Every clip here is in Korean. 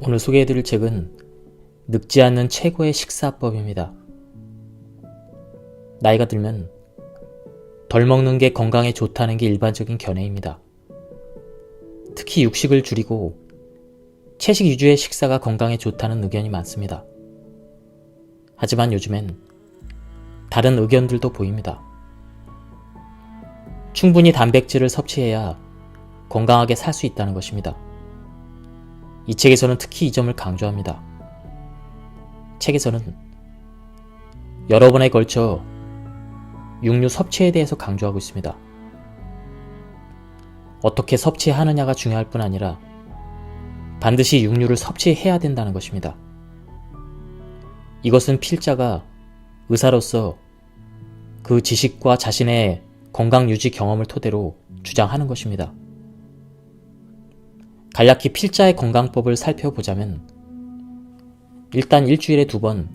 오늘 소개해드릴 책은 늙지 않는 최고의 식사법입니다. 나이가 들면 덜 먹는 게 건강에 좋다는 게 일반적인 견해입니다. 특히 육식을 줄이고 채식 위주의 식사가 건강에 좋다는 의견이 많습니다. 하지만 요즘엔 다른 의견들도 보입니다. 충분히 단백질을 섭취해야 건강하게 살 수 있다는 것입니다. 이 책에서는 특히 이 점을 강조합니다. 책에서는 여러 번에 걸쳐 육류 섭취에 대해서 강조하고 있습니다. 어떻게 섭취하느냐가 중요할 뿐 아니라 반드시 육류를 섭취해야 된다는 것입니다. 이것은 필자가 의사로서 그 지식과 자신의 건강 유지 경험을 토대로 주장하는 것입니다. 간략히 필자의 건강법을 살펴보자면 일단 일주일에 2번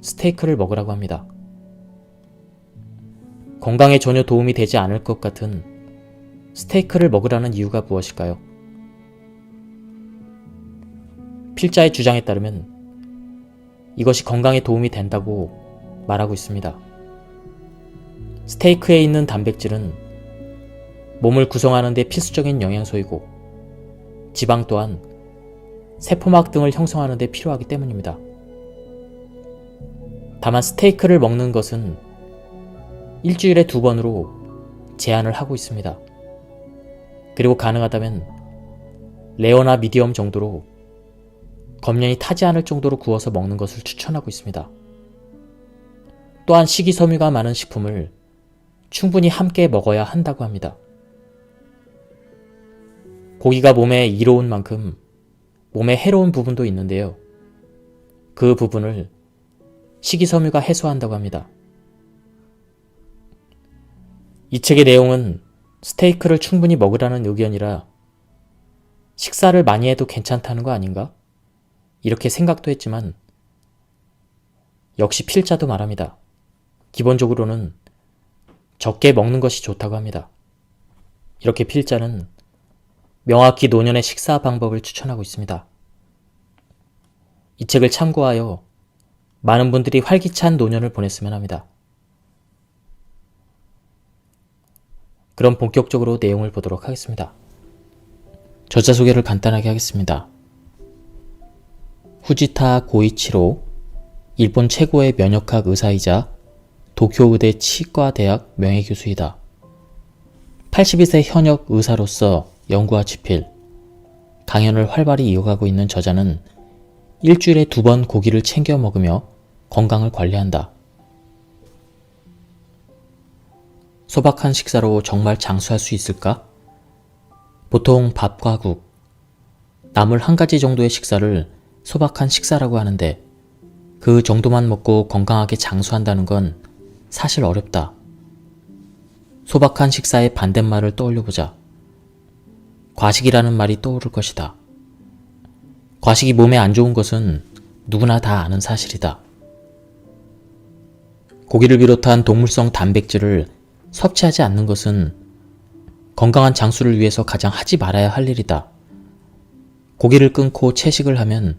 스테이크를 먹으라고 합니다. 건강에 전혀 도움이 되지 않을 것 같은 스테이크를 먹으라는 이유가 무엇일까요? 필자의 주장에 따르면 이것이 건강에 도움이 된다고 말하고 있습니다. 스테이크에 있는 단백질은 몸을 구성하는 데 필수적인 영양소이고 지방 또한 세포막 등을 형성하는 데 필요하기 때문입니다. 다만 스테이크를 먹는 것은 일주일에 2번으로 제한을 하고 있습니다. 그리고 가능하다면 레어나 미디엄 정도로 겉면이 타지 않을 정도로 구워서 먹는 것을 추천하고 있습니다. 또한 식이섬유가 많은 식품을 충분히 함께 먹어야 한다고 합니다. 고기가 몸에 이로운 만큼 몸에 해로운 부분도 있는데요. 그 부분을 식이섬유가 해소한다고 합니다. 이 책의 내용은 스테이크를 충분히 먹으라는 의견이라 식사를 많이 해도 괜찮다는 거 아닌가? 이렇게 생각도 했지만 역시 필자도 말합니다. 기본적으로는 적게 먹는 것이 좋다고 합니다. 이렇게 필자는 명확히 노년의 식사 방법을 추천하고 있습니다. 이 책을 참고하여 많은 분들이 활기찬 노년을 보냈으면 합니다. 그럼 본격적으로 내용을 보도록 하겠습니다. 저자 소개를 간단하게 하겠습니다. 후지타 고이치로, 일본 최고의 면역학 의사이자 도쿄의대 치과대학 명예교수이다. 82세 현역 의사로서 연구와 집필, 강연을 활발히 이어가고 있는 저자는 일주일에 2번 고기를 챙겨 먹으며 건강을 관리한다. 소박한 식사로 정말 장수할 수 있을까? 보통 밥과 국, 나물 한 가지 정도의 식사를 소박한 식사라고 하는데 그 정도만 먹고 건강하게 장수한다는 건 사실 어렵다. 소박한 식사의 반대말을 떠올려보자. 과식이라는 말이 떠오를 것이다. 과식이 몸에 안 좋은 것은 누구나 다 아는 사실이다. 고기를 비롯한 동물성 단백질을 섭취하지 않는 것은 건강한 장수를 위해서 가장 하지 말아야 할 일이다. 고기를 끊고 채식을 하면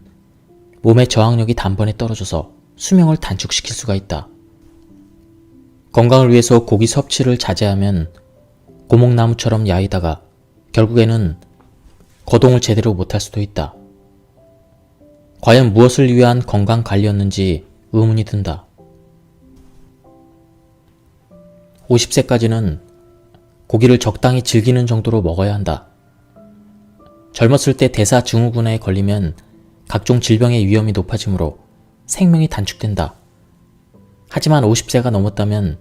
몸의 저항력이 단번에 떨어져서 수명을 단축시킬 수가 있다. 건강을 위해서 고기 섭취를 자제하면 고목나무처럼 야이다가 결국에는 거동을 제대로 못할 수도 있다. 과연 무엇을 위한 건강관리였는지 의문이 든다. 50세까지는 고기를 적당히 즐기는 정도로 먹어야 한다. 젊었을 때 대사증후군에 걸리면 각종 질병의 위험이 높아지므로 생명이 단축된다. 하지만 50세가 넘었다면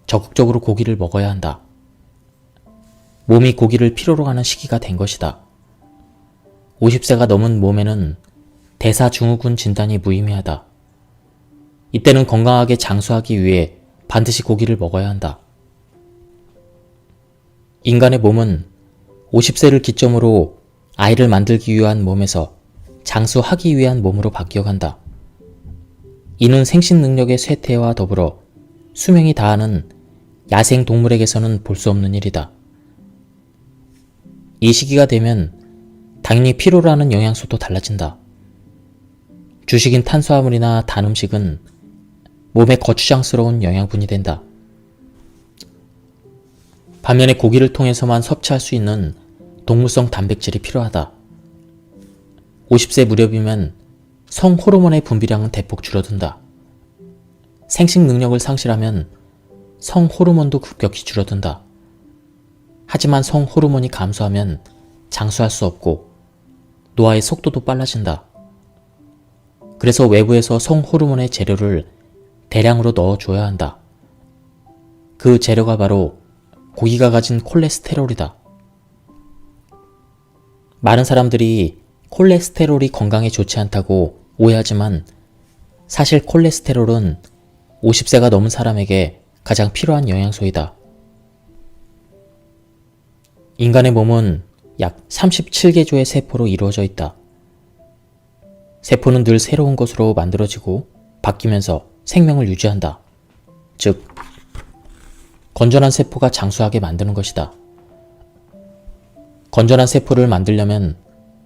적극적으로 고기를 먹어야 한다. 몸이 고기를 필요로 하는 시기가 된 것이다. 50세가 넘은 몸에는 대사증후군 진단이 무의미하다. 이때는 건강하게 장수하기 위해 반드시 고기를 먹어야 한다. 인간의 몸은 50세를 기점으로 아이를 만들기 위한 몸에서 장수하기 위한 몸으로 바뀌어간다. 이는 생식 능력의 쇠퇴와 더불어 수명이 다하는 야생 동물에게서는 볼 수 없는 일이다. 이 시기가 되면 당연히 피로라는 영양소도 달라진다. 주식인 탄수화물이나 단 음식은 몸에 거추장스러운 영양분이 된다. 반면에 고기를 통해서만 섭취할 수 있는 동물성 단백질이 필요하다. 50세 무렵이면 성 호르몬의 분비량은 대폭 줄어든다. 생식 능력을 상실하면 성 호르몬도 급격히 줄어든다. 하지만 성 호르몬이 감소하면 장수할 수 없고 노화의 속도도 빨라진다. 그래서 외부에서 성 호르몬의 재료를 대량으로 넣어줘야 한다. 그 재료가 바로 고기가 가진 콜레스테롤이다. 많은 사람들이 콜레스테롤이 건강에 좋지 않다고 오해하지만 사실 콜레스테롤은 50세가 넘은 사람에게 가장 필요한 영양소이다. 인간의 몸은 약 37개 조의 세포로 이루어져 있다. 세포는 늘 새로운 것으로 만들어지고 바뀌면서 생명을 유지한다. 즉, 건전한 세포가 장수하게 만드는 것이다. 건전한 세포를 만들려면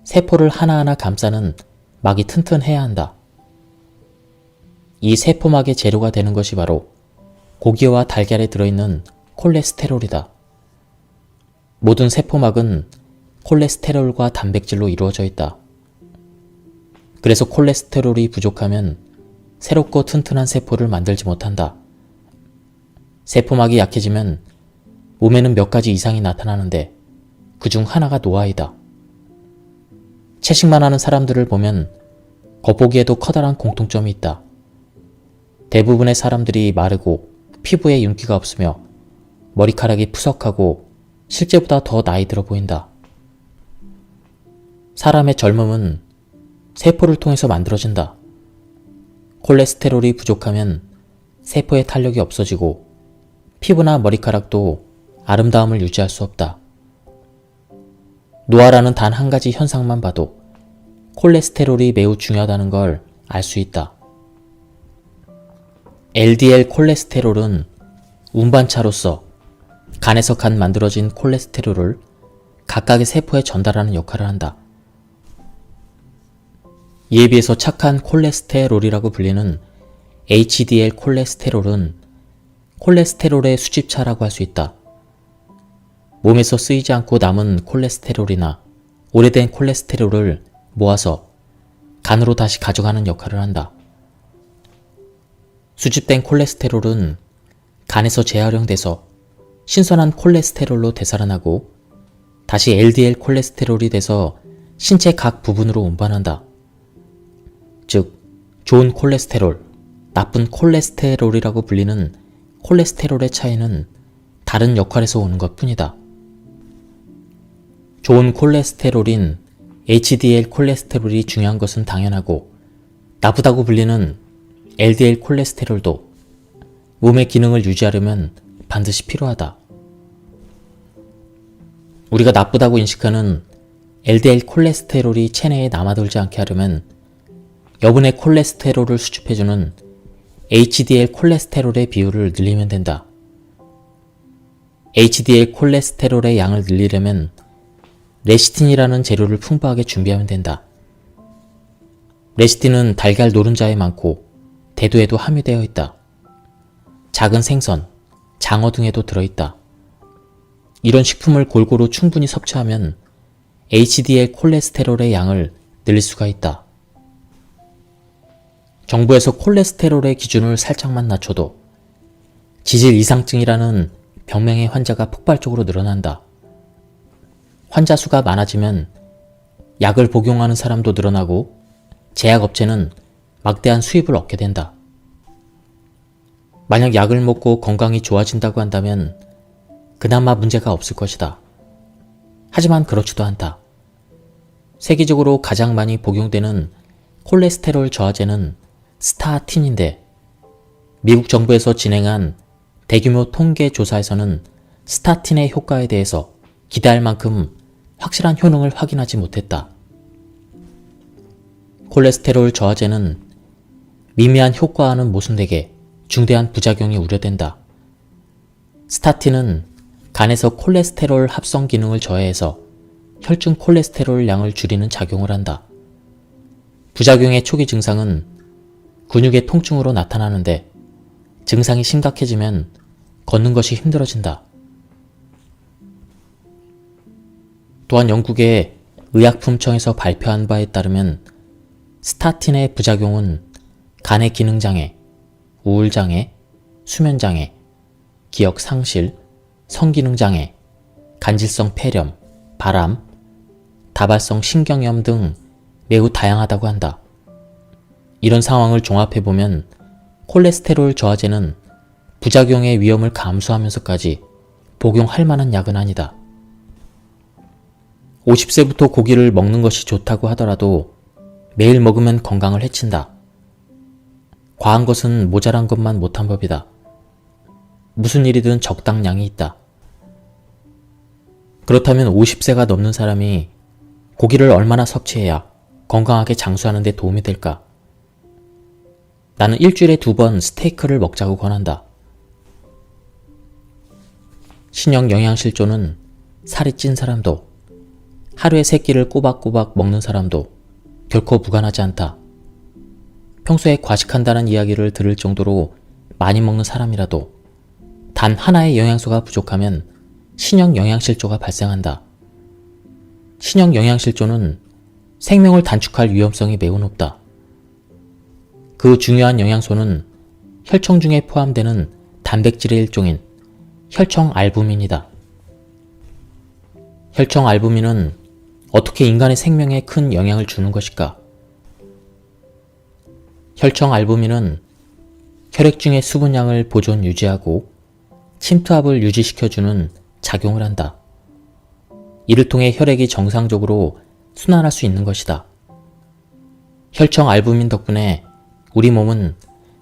세포를 하나하나 감싸는 막이 튼튼해야 한다. 이 세포막의 재료가 되는 것이 바로 고기와 달걀에 들어있는 콜레스테롤이다. 모든 세포막은 콜레스테롤과 단백질로 이루어져 있다. 그래서 콜레스테롤이 부족하면 새롭고 튼튼한 세포를 만들지 못한다. 세포막이 약해지면 몸에는 몇 가지 이상이 나타나는데 그중 하나가 노화이다. 채식만 하는 사람들을 보면 겉보기에도 커다란 공통점이 있다. 대부분의 사람들이 마르고 피부에 윤기가 없으며 머리카락이 푸석하고 실제보다 더 나이 들어 보인다. 사람의 젊음은 세포를 통해서 만들어진다. 콜레스테롤이 부족하면 세포의 탄력이 없어지고 피부나 머리카락도 아름다움을 유지할 수 없다. 노화라는 단 한 가지 현상만 봐도 콜레스테롤이 매우 중요하다는 걸 알 수 있다. LDL 콜레스테롤은 운반차로서 간에서 간 만들어진 콜레스테롤을 각각의 세포에 전달하는 역할을 한다. 이에 비해서 착한 콜레스테롤이라고 불리는 HDL 콜레스테롤은 콜레스테롤의 수집차라고 할 수 있다. 몸에서 쓰이지 않고 남은 콜레스테롤이나 오래된 콜레스테롤을 모아서 간으로 다시 가져가는 역할을 한다. 수집된 콜레스테롤은 간에서 재활용돼서 신선한 콜레스테롤로 되살아나고 다시 LDL 콜레스테롤이 돼서 신체 각 부분으로 운반한다. 즉, 좋은 콜레스테롤, 나쁜 콜레스테롤이라고 불리는 콜레스테롤의 차이는 다른 역할에서 오는 것 뿐이다. 좋은 콜레스테롤인 HDL 콜레스테롤이 중요한 것은 당연하고 나쁘다고 불리는 LDL 콜레스테롤도 몸의 기능을 유지하려면 반드시 필요하다. 우리가 나쁘다고 인식하는 LDL 콜레스테롤이 체내에 남아돌지 않게 하려면 여분의 콜레스테롤을 수집해주는 HDL 콜레스테롤의 비율을 늘리면 된다. HDL 콜레스테롤의 양을 늘리려면 레시틴이라는 재료를 풍부하게 준비하면 된다. 레시틴은 달걀 노른자에 많고 대두에도 함유되어 있다. 작은 생선, 장어 등에도 들어있다. 이런 식품을 골고루 충분히 섭취하면 HDL 콜레스테롤의 양을 늘릴 수가 있다. 정부에서 콜레스테롤의 기준을 살짝만 낮춰도 지질 이상증이라는 병명의 환자가 폭발적으로 늘어난다. 환자 수가 많아지면 약을 복용하는 사람도 늘어나고 제약업체는 막대한 수입을 얻게 된다. 만약 약을 먹고 건강이 좋아진다고 한다면 그나마 문제가 없을 것이다. 하지만 그렇지도 않다. 세계적으로 가장 많이 복용되는 콜레스테롤 저하제는 스타틴인데 미국 정부에서 진행한 대규모 통계 조사에서는 스타틴의 효과에 대해서 기대할 만큼 확실한 효능을 확인하지 못했다. 콜레스테롤 저하제는 미미한 효과와는 모순되게 중대한 부작용이 우려된다. 스타틴은 간에서 콜레스테롤 합성 기능을 저해해서 혈중 콜레스테롤 양을 줄이는 작용을 한다. 부작용의 초기 증상은 근육의 통증으로 나타나는데 증상이 심각해지면 걷는 것이 힘들어진다. 또한 영국의 의약품청에서 발표한 바에 따르면 스타틴의 부작용은 간의 기능장애, 우울장애, 수면장애, 기억상실, 성기능장애, 간질성 폐렴, 바람, 다발성 신경염 등 매우 다양하다고 한다. 이런 상황을 종합해보면 콜레스테롤 저하제는 부작용의 위험을 감수하면서까지 복용할 만한 약은 아니다. 50세부터 고기를 먹는 것이 좋다고 하더라도 매일 먹으면 건강을 해친다. 과한 것은 모자란 것만 못한 법이다. 무슨 일이든 적당량이 있다. 그렇다면 50세가 넘는 사람이 고기를 얼마나 섭취해야 건강하게 장수하는 데 도움이 될까? 나는 일주일에 2번 스테이크를 먹자고 권한다. 신형 영양실조는 살이 찐 사람도 하루에 3끼를 꼬박꼬박 먹는 사람도 결코 무관하지 않다. 평소에 과식한다는 이야기를 들을 정도로 많이 먹는 사람이라도 단 하나의 영양소가 부족하면 신형 영양실조가 발생한다. 신형 영양실조는 생명을 단축할 위험성이 매우 높다. 그 중요한 영양소는 혈청 중에 포함되는 단백질의 일종인 혈청 알부민이다. 혈청 알부민은 어떻게 인간의 생명에 큰 영향을 주는 것일까? 혈청 알부민은 혈액 중의 수분량을 보존 유지하고 침투압을 유지시켜주는 작용을 한다. 이를 통해 혈액이 정상적으로 순환할 수 있는 것이다. 혈청 알부민 덕분에 우리 몸은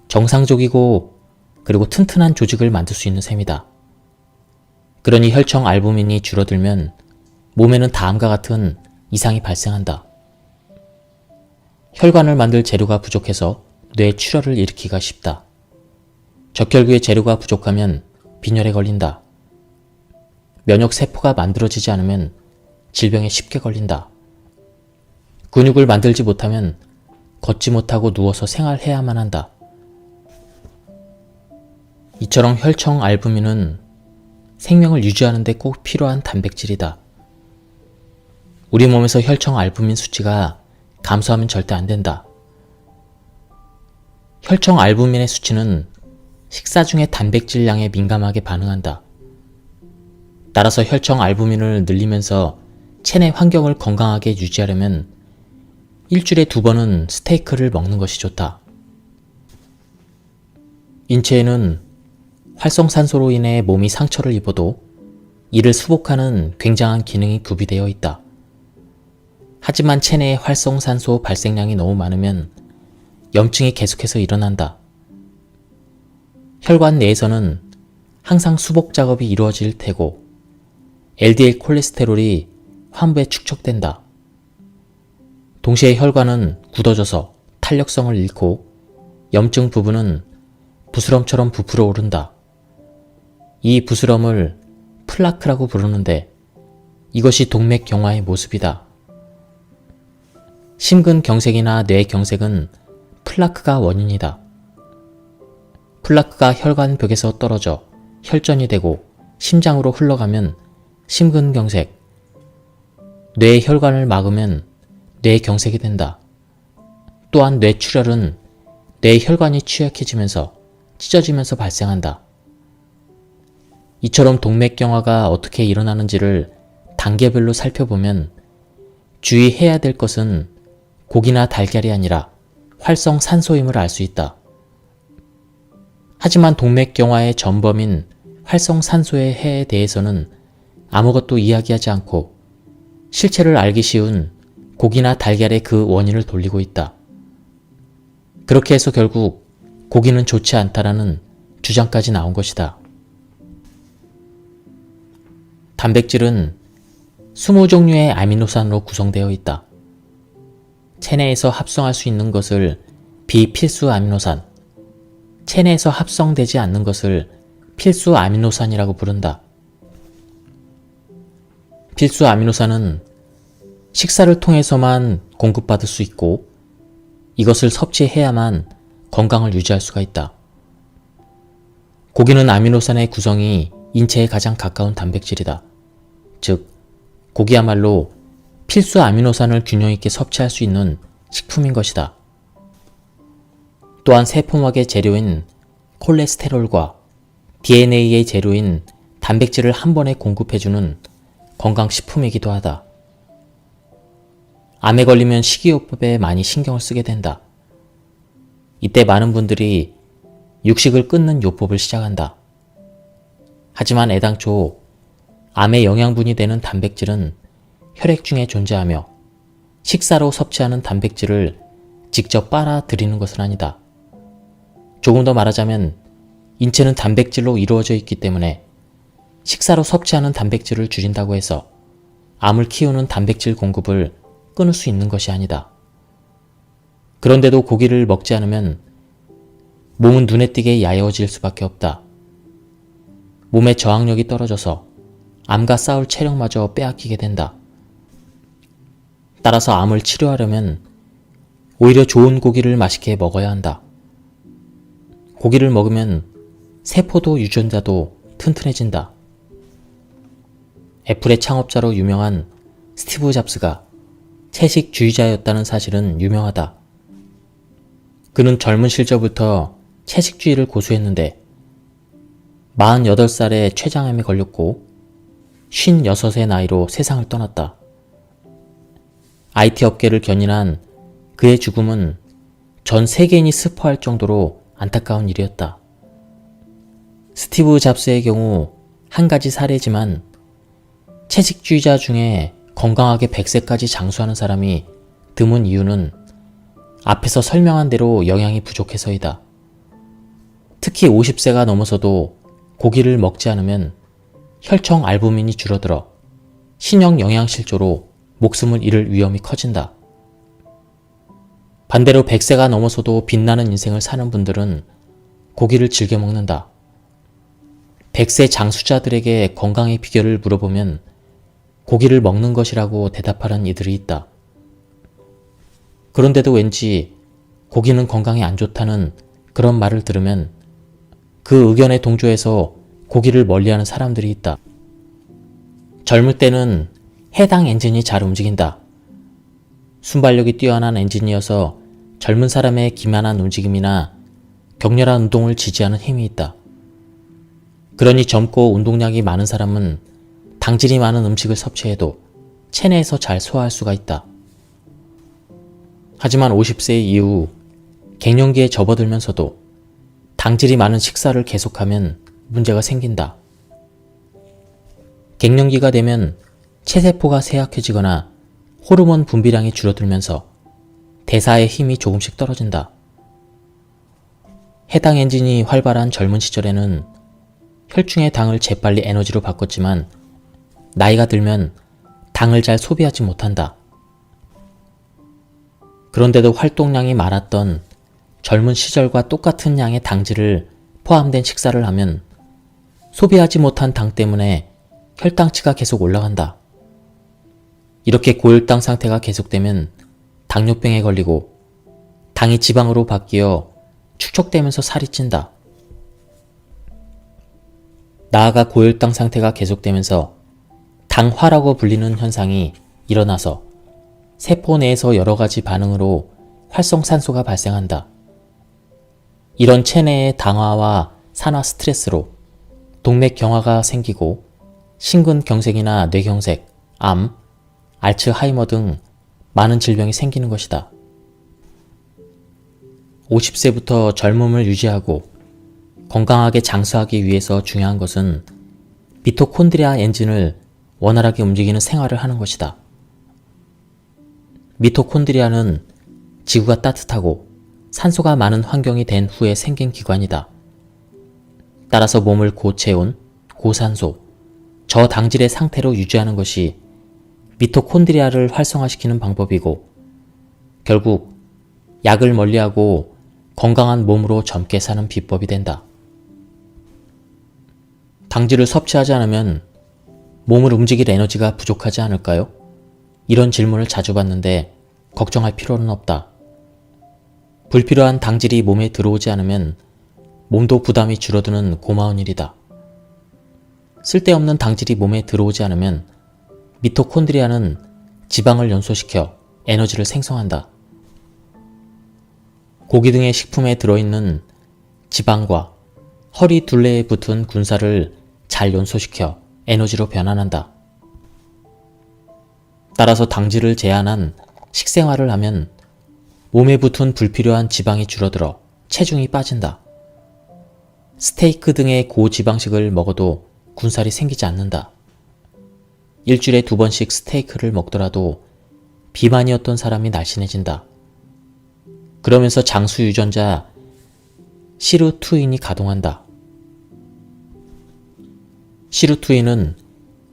정상적이고 그리고 튼튼한 조직을 만들 수 있는 셈이다. 그러니 혈청 알부민이 줄어들면 몸에는 다음과 같은 이상이 발생한다. 혈관을 만들 재료가 부족해서 뇌 출혈을 일으키기가 쉽다. 적혈구의 재료가 부족하면 빈혈에 걸린다. 면역세포가 만들어지지 않으면 질병에 쉽게 걸린다. 근육을 만들지 못하면 걷지 못하고 누워서 생활해야만 한다. 이처럼 혈청 알부민은 생명을 유지하는 데 꼭 필요한 단백질이다. 우리 몸에서 혈청 알부민 수치가 감소하면 절대 안 된다. 혈청 알부민의 수치는 식사 중의 단백질량에 민감하게 반응한다. 따라서 혈청 알부민을 늘리면서 체내 환경을 건강하게 유지하려면 일주일에 2번은 스테이크를 먹는 것이 좋다. 인체에는 활성산소로 인해 몸이 상처를 입어도 이를 수복하는 굉장한 기능이 구비되어 있다. 하지만 체내의 활성산소 발생량이 너무 많으면 염증이 계속해서 일어난다. 혈관 내에서는 항상 수복 작업이 이루어질 테고 LDL 콜레스테롤이 환부에 축적된다. 동시에 혈관은 굳어져서 탄력성을 잃고 염증 부분은 부스럼처럼 부풀어 오른다. 이 부스럼을 플라크라고 부르는데 이것이 동맥경화의 모습이다. 심근경색이나 뇌경색은 플라크가 원인이다. 플라크가 혈관벽에서 떨어져 혈전이 되고 심장으로 흘러가면 심근경색, 뇌의 혈관을 막으면 뇌경색이 된다. 또한 뇌출혈은 뇌의 혈관이 취약해지면서 찢어지면서 발생한다. 이처럼 동맥경화가 어떻게 일어나는지를 단계별로 살펴보면 주의해야 될 것은 고기나 달걀이 아니라 활성산소임을 알 수 있다. 하지만 동맥경화의 전범인 활성산소의 해에 대해서는 아무것도 이야기하지 않고 실체를 알기 쉬운 고기나 달걀의 그 원인을 돌리고 있다. 그렇게 해서 결국 고기는 좋지 않다라는 주장까지 나온 것이다. 단백질은 20종류의 아미노산으로 구성되어 있다. 체내에서 합성할 수 있는 것을 비필수 아미노산, 체내에서 합성되지 않는 것을 필수 아미노산이라고 부른다. 필수 아미노산은 식사를 통해서만 공급받을 수 있고 이것을 섭취해야만 건강을 유지할 수가 있다. 고기는 아미노산의 구성이 인체에 가장 가까운 단백질이다. 즉, 고기야말로 필수 아미노산을 균형 있게 섭취할 수 있는 식품인 것이다. 또한 세포막의 재료인 콜레스테롤과 DNA의 재료인 단백질을 한 번에 공급해주는 건강식품이기도 하다. 암에 걸리면 식이요법에 많이 신경을 쓰게 된다. 이때 많은 분들이 육식을 끊는 요법을 시작한다. 하지만 애당초 암의 영양분이 되는 단백질은 혈액 중에 존재하며 식사로 섭취하는 단백질을 직접 빨아들이는 것은 아니다. 조금 더 말하자면 인체는 단백질로 이루어져 있기 때문에 식사로 섭취하는 단백질을 줄인다고 해서 암을 키우는 단백질 공급을 끊을 수 있는 것이 아니다. 그런데도 고기를 먹지 않으면 몸은 눈에 띄게 야여워질 수밖에 없다. 몸의 저항력이 떨어져서 암과 싸울 체력마저 빼앗기게 된다. 따라서 암을 치료하려면 오히려 좋은 고기를 맛있게 먹어야 한다. 고기를 먹으면 세포도 유전자도 튼튼해진다. 애플의 창업자로 유명한 스티브 잡스가 채식주의자였다는 사실은 유명하다. 그는 젊은 시절부터 채식주의를 고수했는데 48살에 췌장암에 걸렸고 56의 나이로 세상을 떠났다. IT 업계를 견인한 그의 죽음은 전 세계인이 슬퍼할 정도로 안타까운 일이었다. 스티브 잡스의 경우 한 가지 사례지만 채식주의자 중에 건강하게 100세까지 장수하는 사람이 드문 이유는 앞에서 설명한 대로 영양이 부족해서이다. 특히 50세가 넘어서도 고기를 먹지 않으면 혈청 알부민이 줄어들어 신형 영양실조로 목숨을 잃을 위험이 커진다. 반대로 100세가 넘어서도 빛나는 인생을 사는 분들은 고기를 즐겨 먹는다. 100세 장수자들에게 건강의 비결을 물어보면 고기를 먹는 것이라고 대답하는 이들이 있다. 그런데도 왠지 고기는 건강에 안 좋다는 그런 말을 들으면 그 의견에 동조해서 고기를 멀리하는 사람들이 있다. 젊을 때는 해당 엔진이 잘 움직인다. 순발력이 뛰어난 엔진이어서 젊은 사람의 기만한 움직임이나 격렬한 운동을 지지하는 힘이 있다. 그러니 젊고 운동량이 많은 사람은 당질이 많은 음식을 섭취해도 체내에서 잘 소화할 수가 있다. 하지만 50세 이후 갱년기에 접어들면서도 당질이 많은 식사를 계속하면 문제가 생긴다. 갱년기가 되면 체세포가 쇠약해지거나 호르몬 분비량이 줄어들면서 대사의 힘이 조금씩 떨어진다. 해당 엔진이 활발한 젊은 시절에는 혈중의 당을 재빨리 에너지로 바꿨지만 나이가 들면 당을 잘 소비하지 못한다. 그런데도 활동량이 많았던 젊은 시절과 똑같은 양의 당질을 포함된 식사를 하면 소비하지 못한 당 때문에 혈당치가 계속 올라간다. 이렇게 고혈당 상태가 계속되면 당뇨병에 걸리고 당이 지방으로 바뀌어 축적되면서 살이 찐다. 나아가 고혈당 상태가 계속되면서 당화라고 불리는 현상이 일어나서 세포 내에서 여러 가지 반응으로 활성산소가 발생한다. 이런 체내의 당화와 산화 스트레스로 동맥경화가 생기고 심근경색이나 뇌경색, 암, 알츠하이머 등 많은 질병이 생기는 것이다. 50세부터 젊음을 유지하고 건강하게 장수하기 위해서 중요한 것은 미토콘드리아 엔진을 원활하게 움직이는 생활을 하는 것이다. 미토콘드리아는 지구가 따뜻하고 산소가 많은 환경이 된 후에 생긴 기관이다. 따라서 몸을 고체온, 고산소, 저당질의 상태로 유지하는 것이 미토콘드리아를 활성화시키는 방법이고 결국 약을 멀리하고 건강한 몸으로 젊게 사는 비법이 된다. 당질을 섭취하지 않으면 몸을 움직일 에너지가 부족하지 않을까요? 이런 질문을 자주 받는데 걱정할 필요는 없다. 불필요한 당질이 몸에 들어오지 않으면 몸도 부담이 줄어드는 고마운 일이다. 쓸데없는 당질이 몸에 들어오지 않으면 미토콘드리아는 지방을 연소시켜 에너지를 생성한다. 고기 등의 식품에 들어있는 지방과 허리 둘레에 붙은 군살을 잘 연소시켜 에너지로 변환한다. 따라서 당질을 제한한 식생활을 하면 몸에 붙은 불필요한 지방이 줄어들어 체중이 빠진다. 스테이크 등의 고지방식을 먹어도 군살이 생기지 않는다. 일주일에 2번씩 스테이크를 먹더라도 비만이었던 사람이 날씬해진다. 그러면서 장수 유전자 시르투인이 가동한다. 시르투인은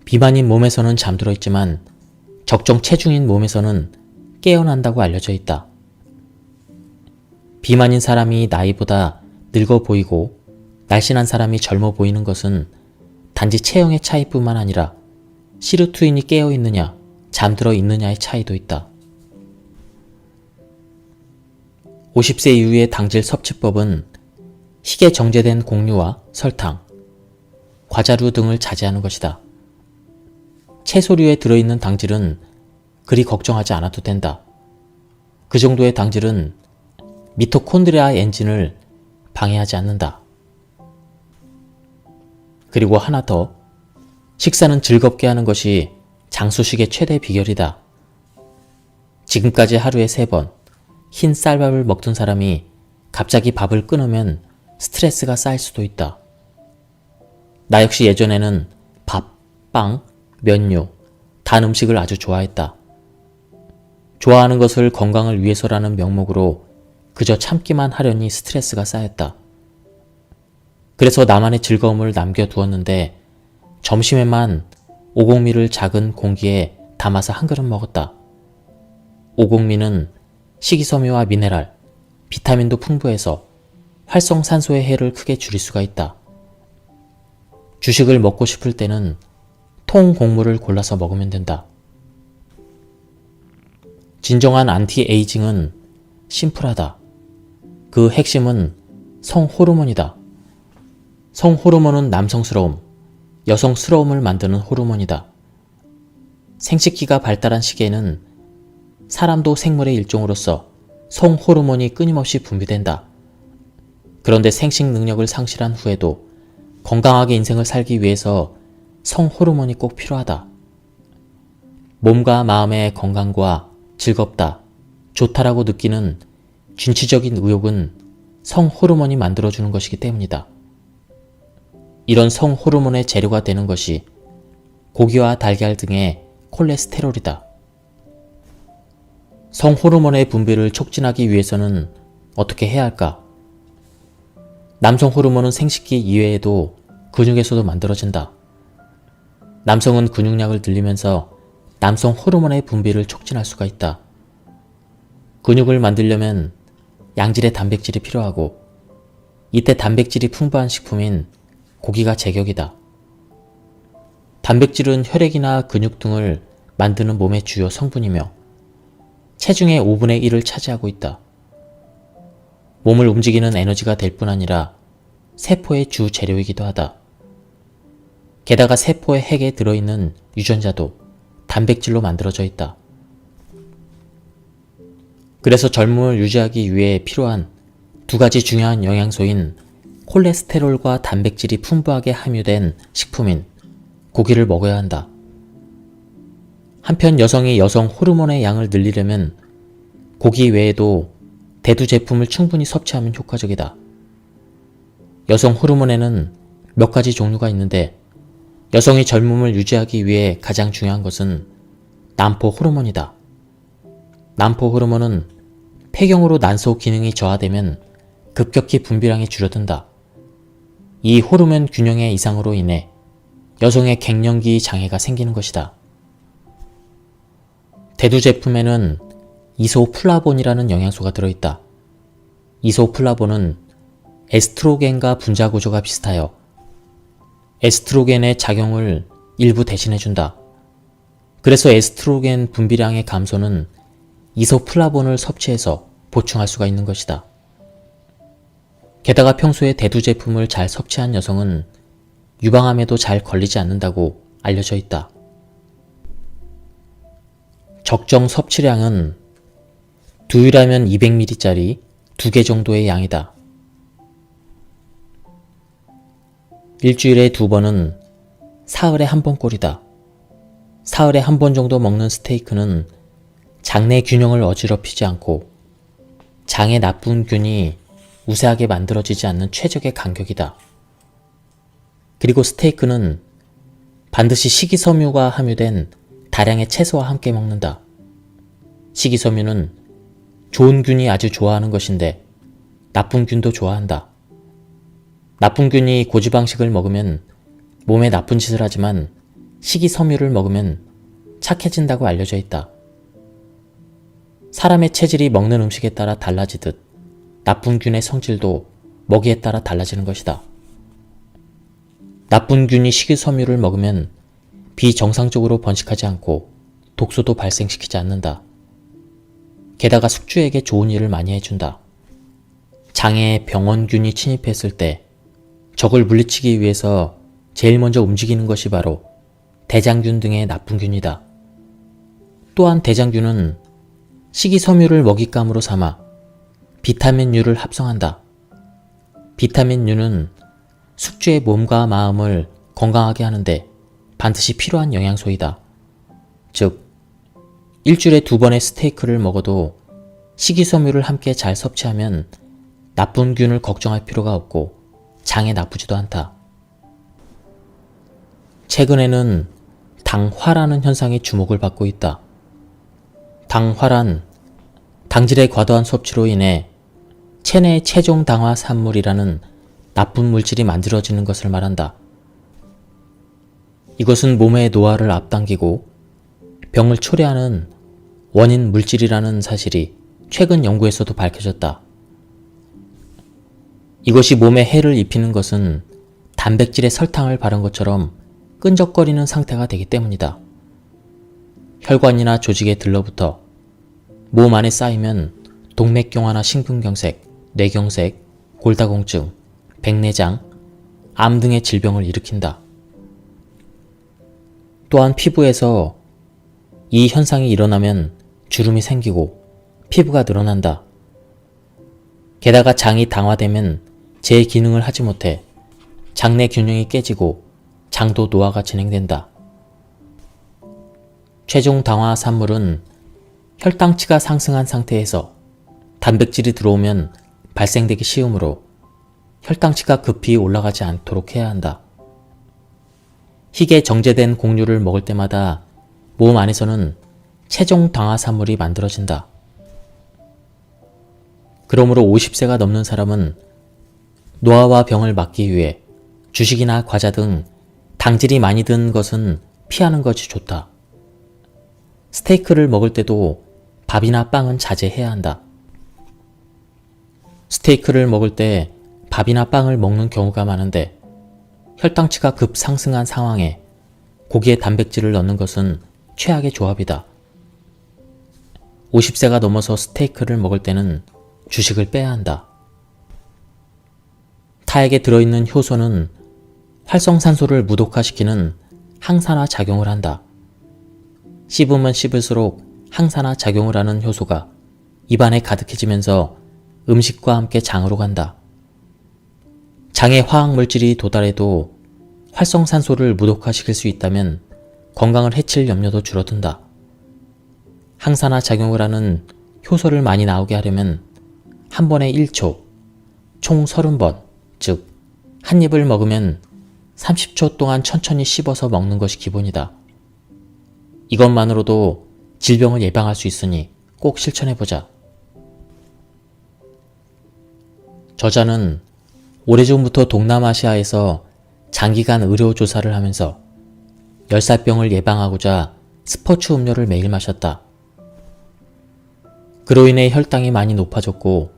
비만인 몸에서는 잠들어 있지만 적정 체중인 몸에서는 깨어난다고 알려져 있다. 비만인 사람이 나이보다 늙어 보이고 날씬한 사람이 젊어 보이는 것은 단지 체형의 차이뿐만 아니라 시르투인이 깨어 있느냐, 잠들어 있느냐의 차이도 있다. 50세 이후의 당질 섭취법은 희게 정제된 곡류와 설탕, 과자류 등을 자제하는 것이다. 채소류에 들어있는 당질은 그리 걱정하지 않아도 된다. 그 정도의 당질은 미토콘드리아 엔진을 방해하지 않는다. 그리고 하나 더, 식사는 즐겁게 하는 것이 장수식의 최대 비결이다. 지금까지 하루에 3번 흰 쌀밥을 먹던 사람이 갑자기 밥을 끊으면 스트레스가 쌓일 수도 있다. 나 역시 예전에는 밥, 빵, 면류, 단 음식을 아주 좋아했다. 좋아하는 것을 건강을 위해서라는 명목으로 그저 참기만 하려니 스트레스가 쌓였다. 그래서 나만의 즐거움을 남겨두었는데 점심에만 오곡미를 작은 공기에 담아서 한 그릇 먹었다. 오곡미는 식이섬유와 미네랄, 비타민도 풍부해서 활성산소의 해를 크게 줄일 수가 있다. 주식을 먹고 싶을 때는 통곡물을 골라서 먹으면 된다. 진정한 안티에이징은 심플하다. 그 핵심은 성호르몬이다. 성호르몬은 남성스러움, 여성스러움을 만드는 호르몬이다. 생식기가 발달한 시기에는 사람도 생물의 일종으로서 성호르몬이 끊임없이 분비된다. 그런데 생식 능력을 상실한 후에도 건강하게 인생을 살기 위해서 성호르몬이 꼭 필요하다. 몸과 마음의 건강과 즐겁다, 좋다라고 느끼는 진취적인 의욕은 성호르몬이 만들어주는 것이기 때문이다. 이런 성호르몬의 재료가 되는 것이 고기와 달걀 등의 콜레스테롤이다. 성호르몬의 분비를 촉진하기 위해서는 어떻게 해야 할까? 남성 호르몬은 생식기 이외에도 근육에서도 만들어진다. 남성은 근육량을 늘리면서 남성 호르몬의 분비를 촉진할 수가 있다. 근육을 만들려면 양질의 단백질이 필요하고 이때 단백질이 풍부한 식품인 고기가 제격이다. 단백질은 혈액이나 근육 등을 만드는 몸의 주요 성분이며 체중의 5분의 1을 차지하고 있다. 몸을 움직이는 에너지가 될 뿐 아니라 세포의 주 재료이기도 하다. 게다가 세포의 핵에 들어있는 유전자도 단백질로 만들어져 있다. 그래서 젊음을 유지하기 위해 필요한 2가지 중요한 영양소인 콜레스테롤과 단백질이 풍부하게 함유된 식품인 고기를 먹어야 한다. 한편 여성이 여성 호르몬의 양을 늘리려면 고기 외에도 대두 제품을 충분히 섭취하면 효과적이다. 여성 호르몬에는 몇 가지 종류가 있는데 여성이 젊음을 유지하기 위해 가장 중요한 것은 남포 호르몬이다. 남포 호르몬은 폐경으로 난소 기능이 저하되면 급격히 분비량이 줄어든다. 이 호르몬 균형의 이상으로 인해 여성의 갱년기 장애가 생기는 것이다. 대두 제품에는 이소플라본이라는 영양소가 들어있다. 이소플라본은 에스트로겐과 분자 구조가 비슷하여 에스트로겐의 작용을 일부 대신해준다. 그래서 에스트로겐 분비량의 감소는 이소플라본을 섭취해서 보충할 수가 있는 것이다. 게다가 평소에 대두 제품을 잘 섭취한 여성은 유방암에도 잘 걸리지 않는다고 알려져 있다. 적정 섭취량은 두유라면 200ml짜리 2개 정도의 양이다. 일주일에 2번은 사흘에 1번 꼴이다. 사흘에 1번 정도 먹는 스테이크는 장내 균형을 어지럽히지 않고 장에 나쁜 균이 우세하게 만들어지지 않는 최적의 간격이다. 그리고 스테이크는 반드시 식이섬유가 함유된 다량의 채소와 함께 먹는다. 식이섬유는 좋은 균이 아주 좋아하는 것인데 나쁜 균도 좋아한다. 나쁜 균이 고지방식을 먹으면 몸에 나쁜 짓을 하지만 식이섬유를 먹으면 착해진다고 알려져 있다. 사람의 체질이 먹는 음식에 따라 달라지듯 나쁜 균의 성질도 먹이에 따라 달라지는 것이다. 나쁜 균이 식이섬유를 먹으면 비정상적으로 번식하지 않고 독소도 발생시키지 않는다. 게다가 숙주에게 좋은 일을 많이 해준다. 장에 병원균이 침입했을 때 적을 물리치기 위해서 제일 먼저 움직이는 것이 바로 대장균 등의 나쁜 균이다. 또한 대장균은 식이섬유를 먹잇감으로 삼아 비타민유를 합성한다. 비타민유는 숙주의 몸과 마음을 건강하게 하는데 반드시 필요한 영양소이다. 즉, 일주일에 2번의 스테이크를 먹어도 식이섬유를 함께 잘 섭취하면 나쁜 균을 걱정할 필요가 없고 장에 나쁘지도 않다. 최근에는 당화라는 현상이 주목을 받고 있다. 당화란 당질의 과도한 섭취로 인해 체내의 최종 당화 산물이라는 나쁜 물질이 만들어지는 것을 말한다. 이것은 몸의 노화를 앞당기고 병을 초래하는 원인 물질이라는 사실이 최근 연구에서도 밝혀졌다. 이것이 몸에 해를 입히는 것은 단백질에 설탕을 바른 것처럼 끈적거리는 상태가 되기 때문이다. 혈관이나 조직에 들러붙어 몸 안에 쌓이면 동맥경화나 심근경색, 뇌경색, 골다공증, 백내장, 암 등의 질병을 일으킨다. 또한 피부에서 이 현상이 일어나면 주름이 생기고 피부가 늘어난다. 게다가 장이 당화되면 제 기능을 하지 못해 장내 균형이 깨지고 장도 노화가 진행된다. 최종 당화 산물은 혈당치가 상승한 상태에서 단백질이 들어오면 발생되기 쉬우므로 혈당치가 급히 올라가지 않도록 해야 한다. 희게 정제된 곡류를 먹을 때마다 몸 안에서는 최종 당화 산물이 만들어진다. 그러므로 50세가 넘는 사람은 노화와 병을 막기 위해 주식이나 과자 등 당질이 많이 든 것은 피하는 것이 좋다. 스테이크를 먹을 때도 밥이나 빵은 자제해야 한다. 스테이크를 먹을 때 밥이나 빵을 먹는 경우가 많은데 혈당치가 급상승한 상황에 고기에 단백질을 넣는 것은 최악의 조합이다. 50세가 넘어서 스테이크를 먹을 때는 주식을 빼야 한다. 타액에 들어있는 효소는 활성산소를 무독화시키는 항산화 작용을 한다. 씹으면 씹을수록 항산화 작용을 하는 효소가 입안에 가득해지면서 음식과 함께 장으로 간다. 장에 화학물질이 도달해도 활성산소를 무독화시킬 수 있다면 건강을 해칠 염려도 줄어든다. 항산화 작용을 하는 효소를 많이 나오게 하려면 한 번에 1초, 총 30번, 즉 한 입을 먹으면 30초 동안 천천히 씹어서 먹는 것이 기본이다. 이것만으로도 질병을 예방할 수 있으니 꼭 실천해보자. 저자는 오래전부터 동남아시아에서 장기간 의료조사를 하면서 열사병을 예방하고자 스포츠 음료를 매일 마셨다. 그로 인해 혈당이 많이 높아졌고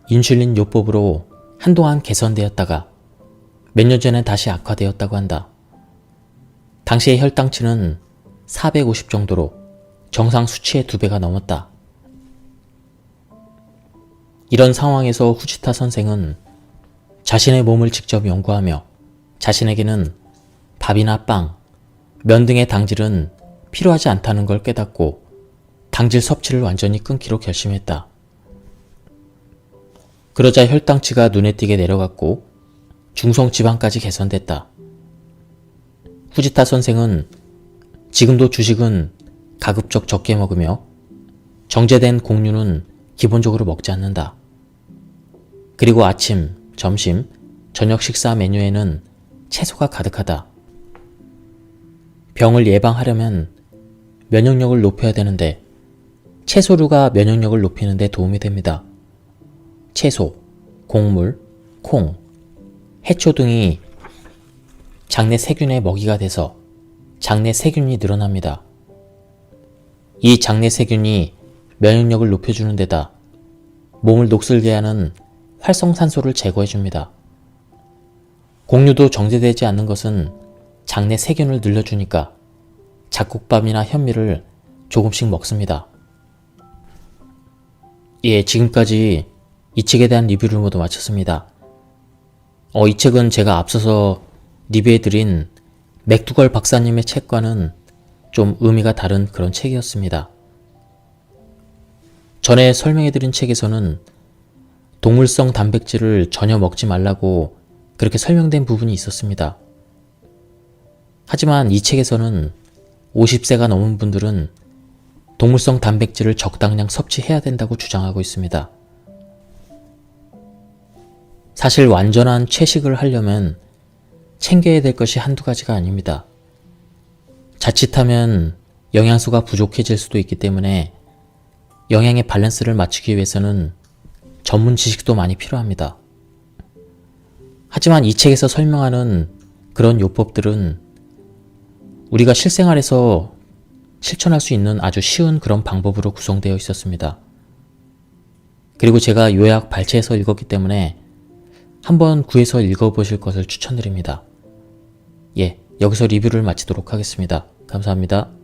인슐린 요법으로 한동안 개선되었다가 몇 년 전에 다시 악화되었다고 한다. 당시의 혈당치는 450 정도로 정상 수치의 2배가 넘었다. 이런 상황에서 후지타 선생은 자신의 몸을 직접 연구하며 자신에게는 밥이나 빵, 면 등의 당질은 필요하지 않다는 걸 깨닫고 당질 섭취를 완전히 끊기로 결심했다. 그러자 혈당치가 눈에 띄게 내려갔고 중성지방까지 개선됐다. 후지타 선생은 지금도 주식은 가급적 적게 먹으며 정제된 곡류는 기본적으로 먹지 않는다. 그리고 아침, 점심, 저녁 식사 메뉴에는 채소가 가득하다. 병을 예방하려면 면역력을 높여야 되는데 채소류가 면역력을 높이는 데 도움이 됩니다. 채소, 곡물, 콩, 해초 등이 장내 세균의 먹이가 돼서 장내 세균이 늘어납니다. 이 장내 세균이 면역력을 높여주는 데다 몸을 녹슬게 하는 활성산소를 제거해줍니다. 곡류도 정제되지 않는 것은 장내 세균을 늘려주니까 잡곡밥이나 현미를 조금씩 먹습니다. 예, 지금까지 이 책에 대한 리뷰를 모두 마쳤습니다. 이 책은 제가 앞서서 리뷰해드린 맥두걸 박사님의 책과는 좀 의미가 다른 그런 책이었습니다. 전에 설명해드린 책에서는 동물성 단백질을 전혀 먹지 말라고 그렇게 설명된 부분이 있었습니다. 하지만 이 책에서는 50세가 넘은 분들은 동물성 단백질을 적당량 섭취해야 된다고 주장하고 있습니다. 사실 완전한 채식을 하려면 챙겨야 될 것이 한두 가지가 아닙니다. 자칫하면 영양소가 부족해질 수도 있기 때문에 영양의 밸런스를 맞추기 위해서는 전문 지식도 많이 필요합니다. 하지만 이 책에서 설명하는 그런 요법들은 우리가 실생활에서 실천할 수 있는 아주 쉬운 그런 방법으로 구성되어 있었습니다. 그리고 제가 요약 발췌해서 읽었기 때문에 한번 구해서 읽어보실 것을 추천드립니다. 예, 여기서 리뷰를 마치도록 하겠습니다. 감사합니다.